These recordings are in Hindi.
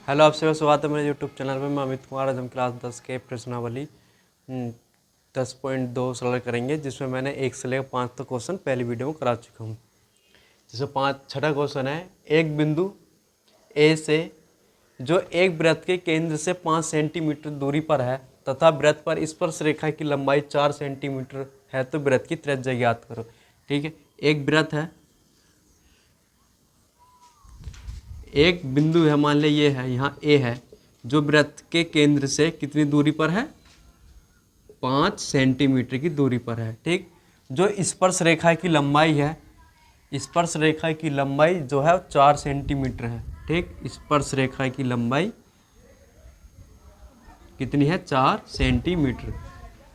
हेलो, आप सभी का स्वागत है मेरे यूट्यूब चैनल पे। मैं अमित कुमार। आज हम क्लास 10 के प्रश्नावली 10.2 सॉल्व करेंगे, जिसमें मैंने 1 से लेकर 5 तक क्वेश्चन पहली वीडियो में करा चुका हूँ। जिसमें छठा क्वेश्चन है, एक बिंदु ए से जो एक वृत्त के केंद्र से 5 सेंटीमीटर दूरी पर है तथा वृत्त पर स्पर्श रेखा की लंबाई 4 सेंटीमीटर है, तो वृत्त की त्रिज्या ज्ञात करो। ठीक है, एक वृत्त है, एक बिंदु है, मान ले ये है, यहाँ ए है, जो वृत्त के केंद्र से कितनी दूरी पर है, 5 सेंटीमीटर की दूरी पर है। ठीक, जो स्पर्श रेखा की लंबाई है, स्पर्श रेखा की लंबाई जो है 4 सेंटीमीटर है। ठीक, स्पर्श रेखा की लंबाई कितनी है, 4 सेंटीमीटर।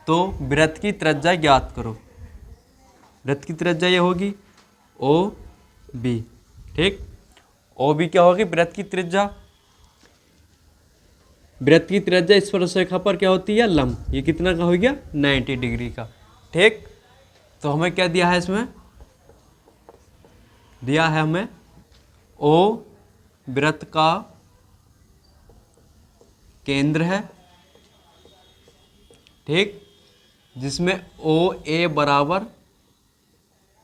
तो वृत्त की त्रिज्या ज्ञात करो। वृत्त की त्रिज्या ये होगी ओ बी। ठीक, ओ बी क्या होगी, वृत्त की त्रिज्या। वृत्त की त्रिज्या स्पर्श रेखा पर क्या होती है, लंब। ये कितना का हो गया, 90 डिग्री का। ठीक, तो हमें क्या दिया है, इसमें दिया है हमें ओ वृत्त का केंद्र है। ठीक, जिसमें ओ ए बराबर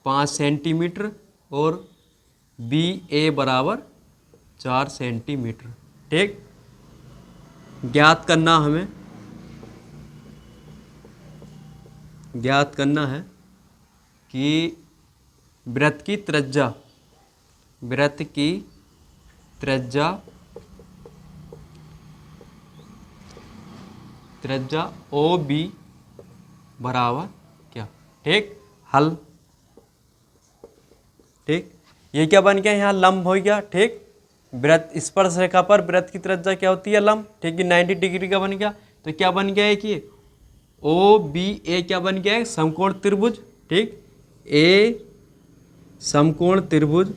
5 सेंटीमीटर और बी ए बराबर 4 सेंटीमीटर। ठीक, ज्ञात करना हमें, ज्ञात करना है कि वृत्त की त्रिज्या, वृत्त की त्रिज्या, त्रिज्या ओ बी बराबर क्या। ठीक, हल। ठीक, ये क्या बन गया, यहाँ लंब हो गया। ठीक, वृत्त स्पर्श रेखा पर वृत्त की त्रिज्या क्या होती है, लंब। ठीक है, 90 डिग्री का बन गया। तो क्या बन गया है कि ओ बी ए क्या बन गया है, समकोण त्रिभुज। ठीक, ए समकोण त्रिभुज,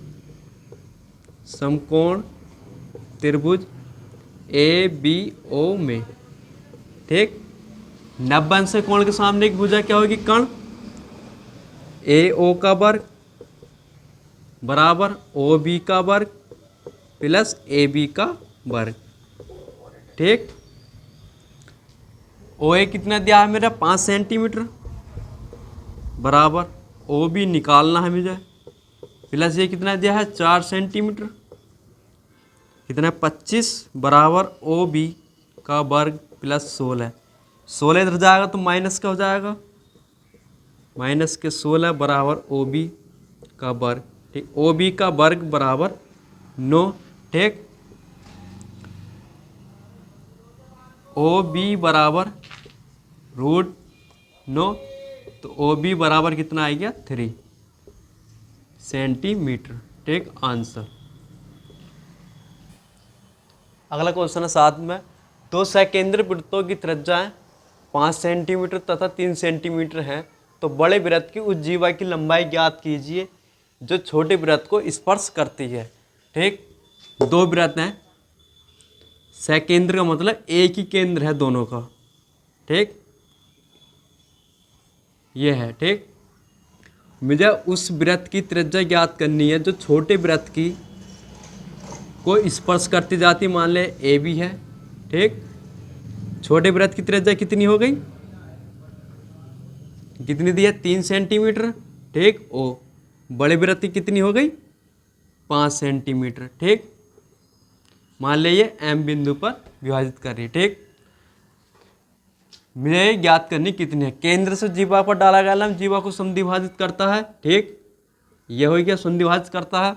समकोण त्रिभुज ए बी ओ में। ठीक, 90 अंश कोण के सामने की भुजा क्या होगी, कर्ण। ए ओ का वर्ग बराबर ओ बी का वर्ग प्लस ए बी का वर्ग। ठीक, ओ ए कितना दिया है मेरा, 5 सेंटीमीटर बराबर ओ बी निकालना है मुझे, प्लस ये कितना दिया है, 4 सेंटीमीटर, कितना 25 बराबर ओ बी का वर्ग प्लस 16। 16 इधर जाएगा तो माइनस का हो जाएगा, माइनस के 16 बराबर ओ बी का वर्ग। ठीक, ओ बी का वर्ग बराबर 9। ठीक, ओ बी बराबर √9, तो ओ बी बराबर कितना आ गया, 3 सेंटीमीटर। ठीक, आंसर। अगला क्वेश्चन है 7 में, दो सकेंद्र वृत्तों की त्रिज्याएं 5 सेंटीमीटर तथा 3 सेंटीमीटर हैं, तो बड़े वृत्त की उस जीवा की लंबाई ज्ञात कीजिए जो छोटे वृत्त को स्पर्श करती है। ठीक, दो वृत्त हैं, सकेंद्र का मतलब एक ही केंद्र है दोनों का। ठीक, ये है। ठीक, मुझे उस वृत्त की त्रिज्या ज्ञात करनी है जो छोटे वृत्त की को स्पर्श करती जाती, मान ले ए बी है। ठीक, छोटे वृत्त की त्रिज्या कितनी हो गई, कितनी दी है, 3 सेंटीमीटर। ठीक, ओ बड़े वृत्त की कितनी हो गई, 5 सेंटीमीटर। ठीक, मान लीजिए एम बिंदु पर विभाजित कर रही है। ठीक, मुझे ज्ञात करनी कितनी है, केंद्र से जीवा पर डाला गया लंब जीवा को समद्विभाजित करता है। ठीक, यह हो गया, समद्विभाजित करता है।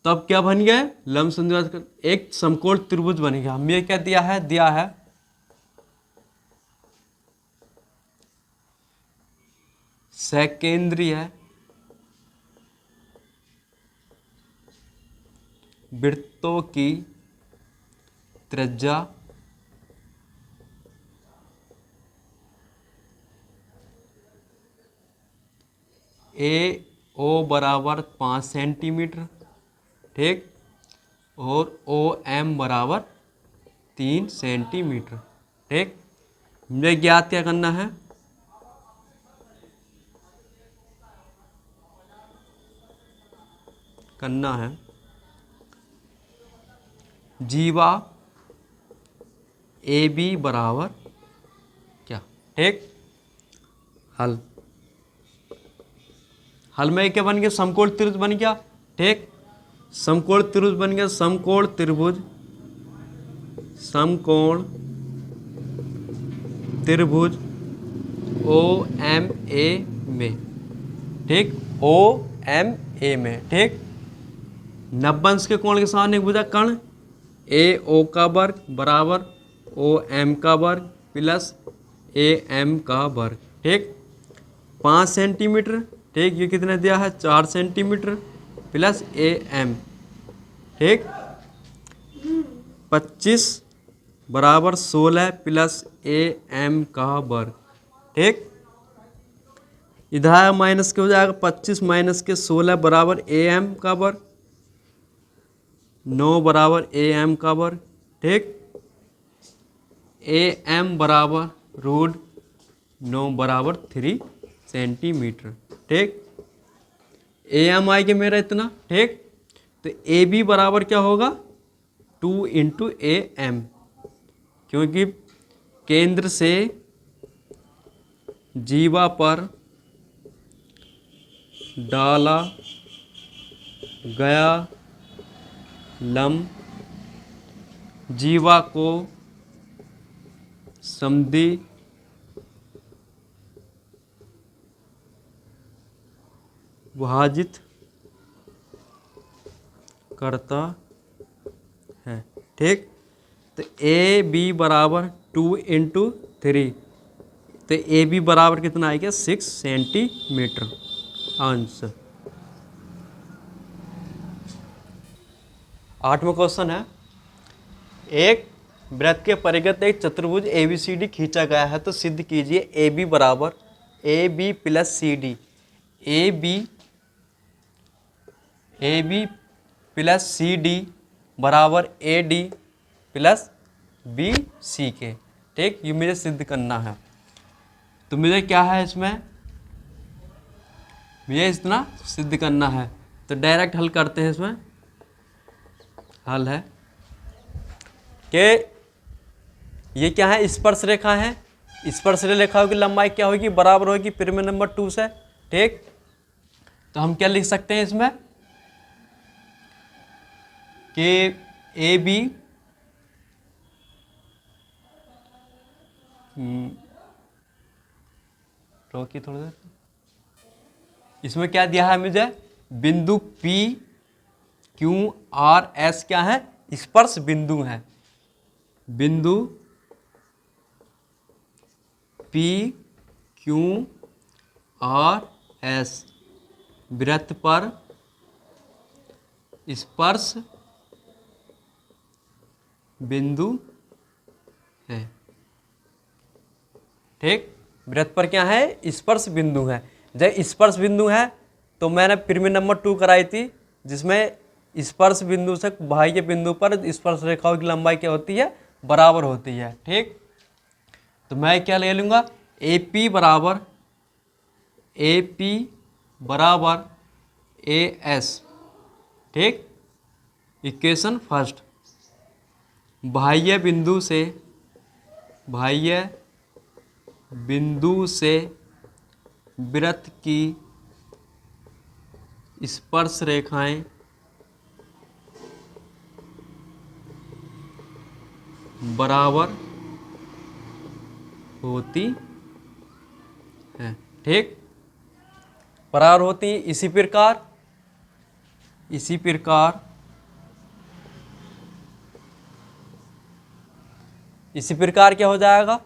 तब क्या बन गया, लंब समद्विभाजित कर एक समकोण त्रिभुज बन गया। हमें क्या दिया है, दिया है सकेंद्रीय वृत्तों की त्रिज्या ए ओ बराबर 5 सेंटीमीटर। ठीक, और ओ एम बराबर 3 सेंटीमीटर। ठीक, मुझे ज्ञात क्या करना है, जीवा ए बी बराबर क्या, ठीक। हल, हल में क्या बन गया, समकोण त्रिभुज बन गया, ठीक। समकोण त्रिभुज बन गया, समकोण त्रिभुज, समकोण त्रिभुज ओ एम ए में, ठीक, ओ एम ए में, ठीक। नववंश के कोण के सामने भुजा कर्ण ए ओ का वर्ग बराबर ओ एम का वर्ग प्लस ए एम का वर्ग, ठीक। 5 सेंटीमीटर, ठीक, ये कितना दिया है 4 सेंटीमीटर प्लस ए एम, ठीक। 25 बराबर 16 प्लस ए एम का वर्ग, ठीक। इधर माइनस के हो जाएगा 25 माइनस के 16 बराबर ए एम का वर्ग, 9 बराबर ए एम का वर्ग, ठीक। ए एम बराबर रूट 9 बराबर 3 सेंटीमीटर, ठीक। ए एम आई के मेरा इतना, ठीक। तो ए बी बराबर क्या होगा 2 इंटू ए एम, क्योंकि केंद्र से जीवा पर डाला गया लंब जीवा को समद्वि विभाजित करता है, ठीक। तो ए बी बराबर 2 इंटू 3, तो ए बी बराबर कितना आएगा 6 सेंटीमीटर। आंसर 8वां क्वेश्चन है, एक वृत्त के परिगत एक चतुर्भुज ABCD खींचा गया है, तो सिद्ध कीजिए AB बराबर AB plus CD, AB plus CD बराबर AD प्लस BC के, ठीक। ये मुझे सिद्ध करना है, तो मुझे क्या है इसमें, मुझे इतना सिद्ध करना है, तो डायरेक्ट हल करते हैं। इसमें हल है कि ये क्या है, स्पर्श रेखा है, स्पर्श रेखाओं की लंबाई क्या होगी, बराबर होगी पिरामिड नंबर 2 से, ठीक। तो हम क्या लिख सकते हैं इसमें कि ए बी रोकी थोड़ी देर, इसमें क्या दिया है मुझे, बिंदु P Q R S क्या है, स्पर्श बिंदु है, बिंदु P Q R S वृत्त पर स्पर्श बिंदु है, ठीक। वृत्त पर क्या है, स्पर्श बिंदु है। जब स्पर्श बिंदु है तो मैंने पिरामिड नंबर 2 कराई थी, जिसमें स्पर्श बिंदु से बाह्य बिंदु पर स्पर्श रेखाओं की लंबाई क्या होती है, बराबर होती है, ठीक। तो मैं क्या ले लूँगा, AP बराबर AS, ठीक। इक्वेशन फर्स्ट, बाह्य बिंदु से वृत्त की स्पर्श रेखाएं बराबर होती हैं, ठीक, बराबर होती हैं। इसी प्रकार क्या हो जाएगा,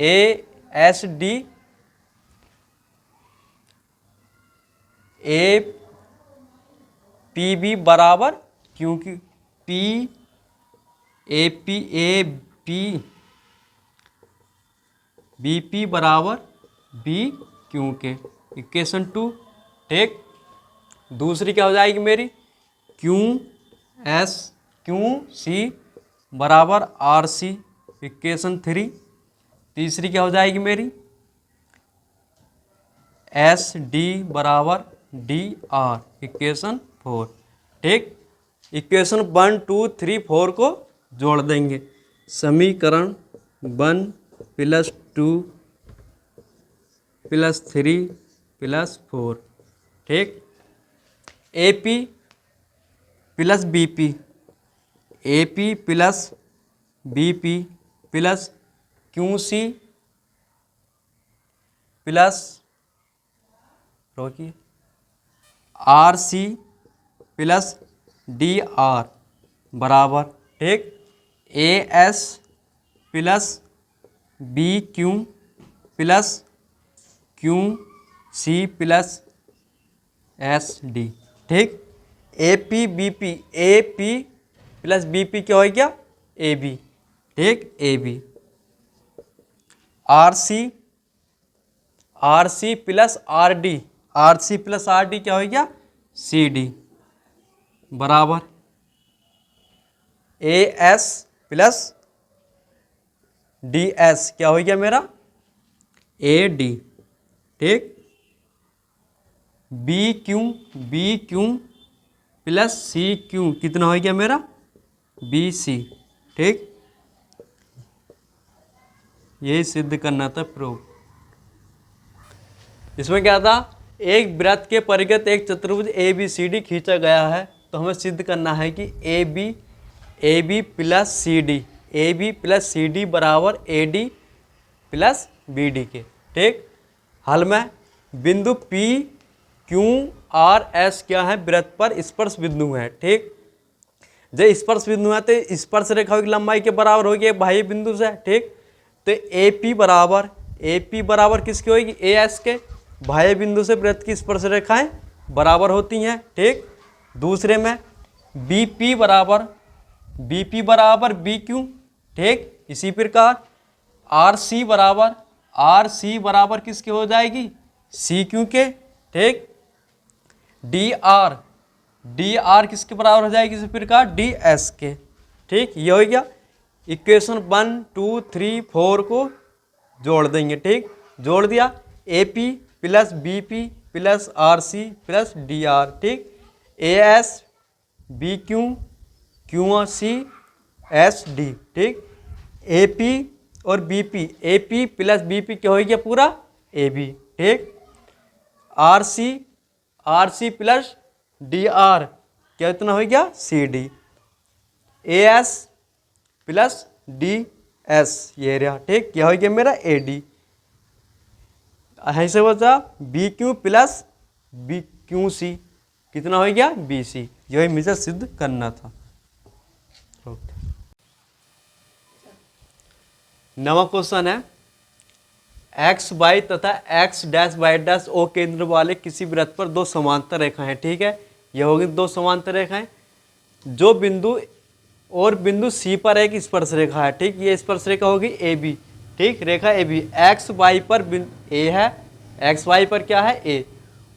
ASD APB बराबर, क्योंकि BP बराबर BQ के, इक्वेशन 2, ठीक। दूसरी क्या हो जाएगी मेरी, QC बराबर RC, इक्वेशन 3। तीसरी क्या हो जाएगी मेरी, SD बराबर DR, इक्वेशन 4, ठीक। इक्वेशन 1 2 3 4 को जोड़ देंगे। समीकरण 1 + 2 + 3 + 4, ठीक। AP + BP, AP + BP + QC + रोकिए RC + DR बराबर, ठीक। AS + BQ + QC + SD, ठीक। AP + BP क्या हो गया? AB, ठीक। AB RC + RD क्या हो गया? CD बराबर AS + DS क्या हो गया मेरा? AD, ठीक। BQ + CQ कितना हो गया मेरा? BC, ठीक। यही सिद्ध करना था प्रूफ। इसमें क्या था? एक वृत्त के परिगत एक चतुर्भुज ABCD खींचा गया है, तो हमें सिद्ध करना है कि AB + CD बराबर AD + BD के, ठीक। हल में बिंदु PQRS क्या है? वृत्त पर स्पर्श बिंदु है, ठीक। जब स्पर्श बिंदु है तो स्पर्श रेखा की लंबाई के बराबर होगी बाह्य बिंदु से, ठीक। तो AP बराबर किसकी होगी? AS के। बाह्य बिंदु से वृत्त की स्पर्श रेखाएं बराबर होती हैं, ठीक। दूसरे में BP बराबर BQ, ठीक। इसी प्रकार RC बराबर किसके हो जाएगी? CQ के, ठीक। DR किसके बराबर हो जाएगी? इसी प्रकार DS के, ठीक। ये हो गया। इक्वेशन 1 2 3 4 को जोड़ देंगे, ठीक। जोड़ दिया। AP + BP + RC + DR, ठीक। AS BQ QC SD, ठीक। AP और BP + BP क्या हो गया? पूरा AB, ठीक। RC + DR क्या इतना हो गया? CD। AS + DS ये रहा, ठीक। क्या हो गया मेरा? AD। ऐसे बचा BQ + BQC कितना हो गया? BC। यही मुझे सिद्ध करना था। नवा क्वेश्चन है, एक्स वाई तथा X dash Y dash O केंद्र वाले किसी वृत्त पर दो समांतर रेखाएं, ठीक है। यह होगी दो समांतर रेखाएं। जो बिंदु और बिंदु सी पर एक स्पर्श रेखा है, ठीक। ये स्पर्श रेखा होगी AB, ठीक। रेखा AB एक्स वाई पर A है, एक्स वाई पर क्या है? A,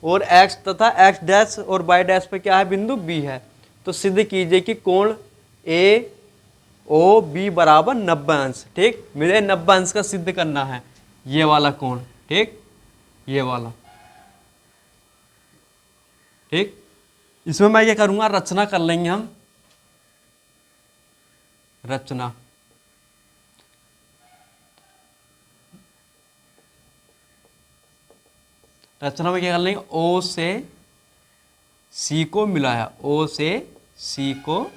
और एक्स तथा एक्स डैश और वाई डैश पर क्या है? बिंदु B है। तो सिद्ध कीजिए कि कोण AOB बराबर 90 अंश, ठीक। मुझे 90 अंश का सिद्ध करना है, ये वाला कोण, ठीक। ये वाला, ठीक। इसमें मैं क्या करूंगा? रचना कर लेंगे हम। रचना में क्या कर लेंगे? O से C को मिलाया, O से C को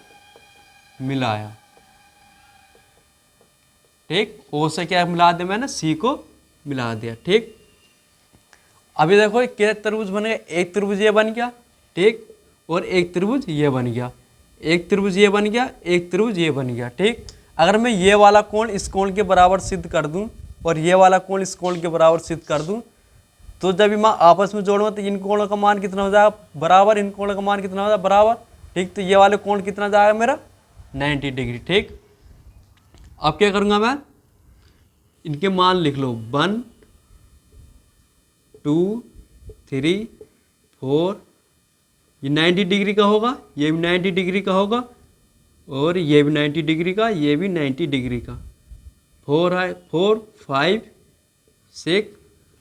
मिलाया, ठीक। O से क्या मिला दिया मैंने? C को मिला दिया, ठीक। अभी देखो क्या त्रिभुज बन गया? एक त्रिभुज ये बन गया, ठीक। और एक त्रिभुज ये बन गया, एक त्रिभुज ये बन गया, एक त्रिभुज ये बन गया, ठीक। अगर मैं ये वाला कोण इस कोण के बराबर सिद्ध कर दूं और ये वाला कोण इस कोण के बराबर सिद्ध कर दूं, तो जब मैं आपस में जोड़ूंगा तो इन कोणों का मान कितना हो जाएगा? बराबर। इन कोणों का मान कितना हो जाएगा? बराबर, ठीक। तो ये वाले कोण कितना जाएगा मेरा? 90 डिग्री, ठीक। अब क्या करूंगा मैं? इनके मान लिख लो, 1 2 3 4। ये 90 डिग्री का होगा, ये भी 90 डिग्री का होगा, और ये भी 90 डिग्री का, ये भी 90 डिग्री का। 4 है, 4 5 6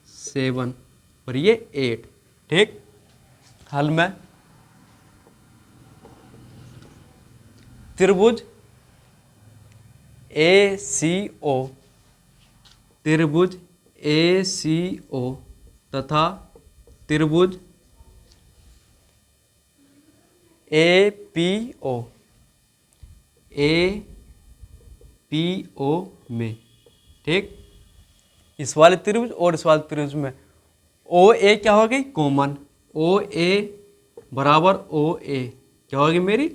7 और ये 8, ठीक। हल में त्रिभुज ACO, त्रिभुज ACO तथा त्रिभुज APO में, ठीक। इस वाले त्रिभुज और इस वाले त्रिभुज में OA क्या होगी, कॉमन। OA बराबर OA क्या होगी मेरी,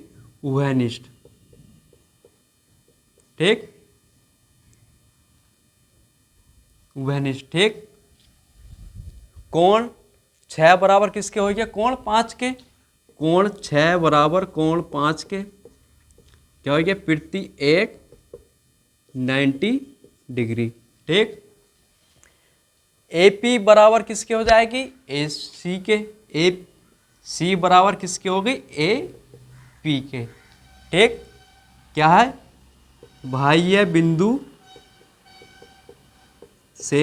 उभयनिष्ठ, ठीक, उभयनिष्ठ, ठीक। कोण 6 बराबर किसके हो गया, कोण 5 के। कोण 6 बराबर कोण 5 के क्या हो गया, प्रति एक 90 डिग्री, ठीक। AP बराबर किसके हो जाएगी, AC के। AC बराबर किसके हो गई, AP के, ठीक। क्या है, बाह्य बिंदु से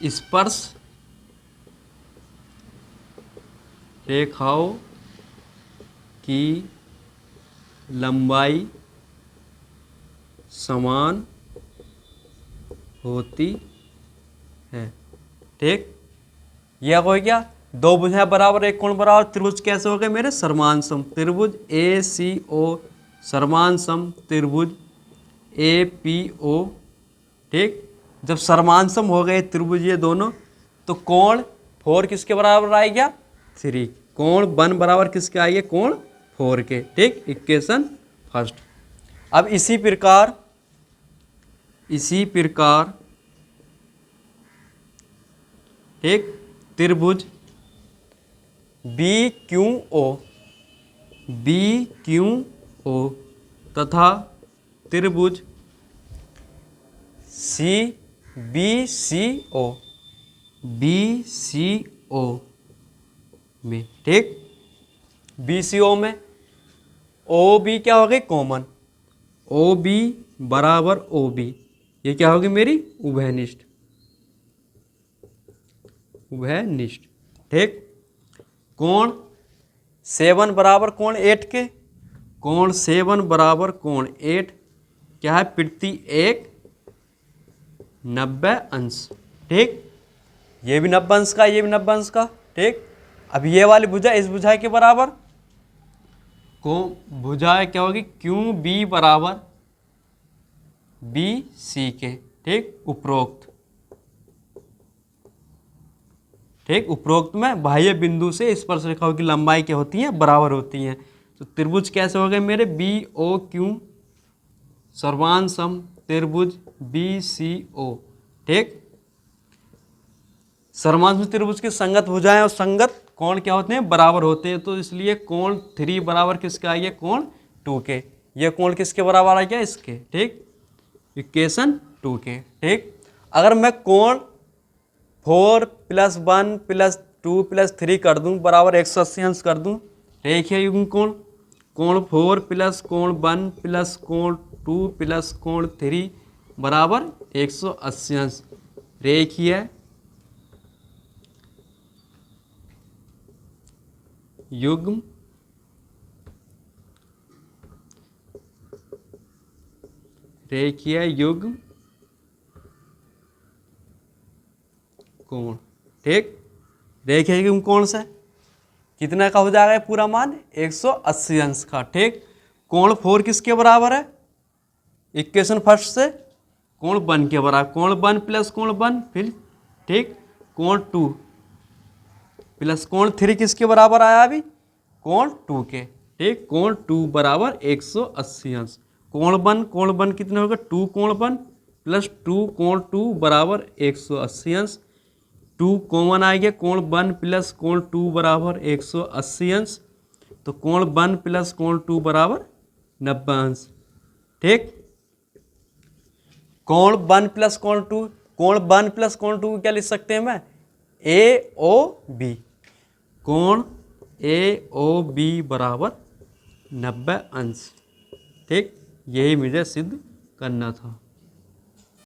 स्पर्श रेखाओं की लंबाई समान होती है, ठीक। यह हो गया, दो भुजाएं बराबर एक कोण बराबर, त्रिभुज कैसे हो गए मेरे, सर्वांसम। त्रिभुज ACO सर्वांसम त्रिभुज APO, ठीक। जब सर्वांसम हो गए त्रिभुज ये दोनों, तो कोण 4 किसके बराबर आ गया, 3। कोण 1 बराबर किसके आएगा, कोण 4 के, ठीक। Equation first. अब इसी प्रकार ठीक, त्रिभुज BQO तथा त्रिभुज BCO में, ठीक। BCO में OB क्या हो गई, कॉमन। OB बराबर OB ये क्या होगी मेरी, उभयनिष्ठ, ठीक। कोण 7 बराबर कोण 8 के। कोण 7 बराबर कोण 8 क्या है, प्रति एक 90 अंश, ठीक। ये भी 90 अंश का, ये भी 90 अंश का, ठीक। अब ये वाली भुजा इस भुजा के बराबर, को भुजा क्या होगी, QB बराबर BC के, ठीक। उपरोक्त में बाह्य बिंदु से स्पर्श रेखाओं की लंबाई क्या होती है, बराबर होती हैं। तो त्रिभुज कैसे हो गए मेरे, BOQ सर्वांसम त्रिभुज BCO, ठीक। सर्वांसम त्रिभुज की संगत भुजाएं और संगत कोण क्या होते हैं, बराबर होते हैं। तो इसलिए कोण 3 बराबर किसका आ गया, कोण 2 के। ये कोण किसके बराबर आ गया, इसके, ठीक। इक्वेशन 2 के, ठीक। अगर मैं कोण 4 + 1 + 2 + 3 कर दूं बराबर 180 अंश कर दूं, रेखीय युग्म कोण, कोण 4 + कोण 1 + कोण 2 + कोण 3 बराबर 180 अंश। रेखीय युग्म कोण, ठीक। रेखीय युग्म कोण से कितना का हो जाएगा पूरा मान, 180 अंश का, ठीक। कोण 4 किसके बराबर है, इक्वेशन फर्स्ट से कोण 1 के बराबर। कोण 1 + कोण 1 फिर, ठीक। कोण 2 + कोण 3 किसके बराबर आया अभी, कोण 2 के, ठीक। कोण 2 बराबर 180 अंश। कोण 1 कितने होगा, 2 कोण 1 + 2 कोण 2 बराबर 180 अंश। 2 कॉमन आ गया, कोण 1 + कोण 2 बराबर 180 अंश। तो कोण 1 + कोण 2 बराबर 90 अंश, ठीक। कोण 1 + कोण 2, कोण 1 + कोण 2 क्या लिख सकते हैं मैं, AOB। कोण AOB बराबर 90 अंश, ठीक। यही मुझे सिद्ध करना था।